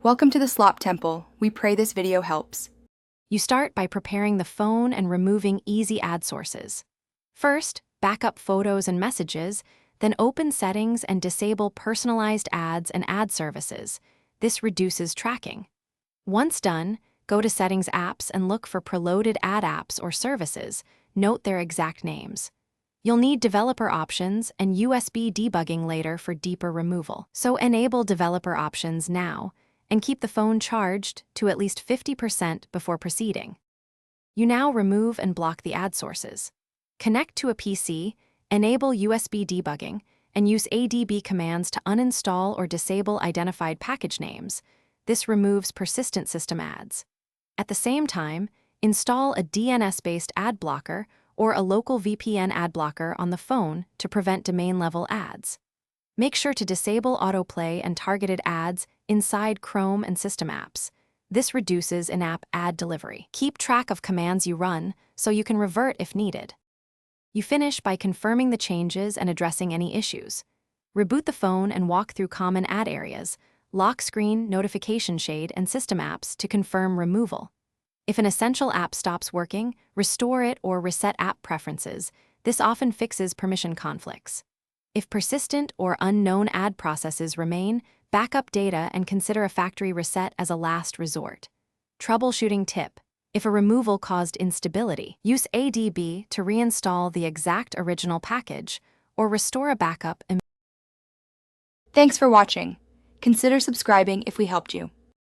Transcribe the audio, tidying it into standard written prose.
Welcome to the Slop Temple. We pray this video helps. You start by preparing the phone and removing easy ad sources. First, back up photos and messages, then open settings and disable personalized ads and ad services. This reduces tracking. Once done, go to Settings Apps and look for preloaded ad apps or services. Note their exact names. You'll need developer options and USB debugging later for deeper removal. So enable developer options now and keep the phone charged to at least 50% before proceeding. You now remove and block the ad sources. Connect to a PC, enable USB debugging, and use ADB commands to uninstall or disable identified package names. This removes persistent system ads. At the same time, install a DNS-based ad blocker or a local VPN ad blocker on the phone to prevent domain-level ads. Make sure to disable autoplay and targeted ads inside Chrome and system apps. This reduces in-app ad delivery. Keep track of commands you run so you can revert if needed. You finish by confirming the changes and addressing any issues. Reboot the phone and walk through common ad areas, lock screen, notification shade, and system apps to confirm removal. If an essential app stops working, restore it or reset app preferences. This often fixes permission conflicts. If persistent or unknown ad processes remain, back up data and consider a factory reset as a last resort. Troubleshooting tip: if a removal caused instability, use ADB to reinstall the exact original package or restore a backup. Thanks for watching. Consider subscribing if we helped you.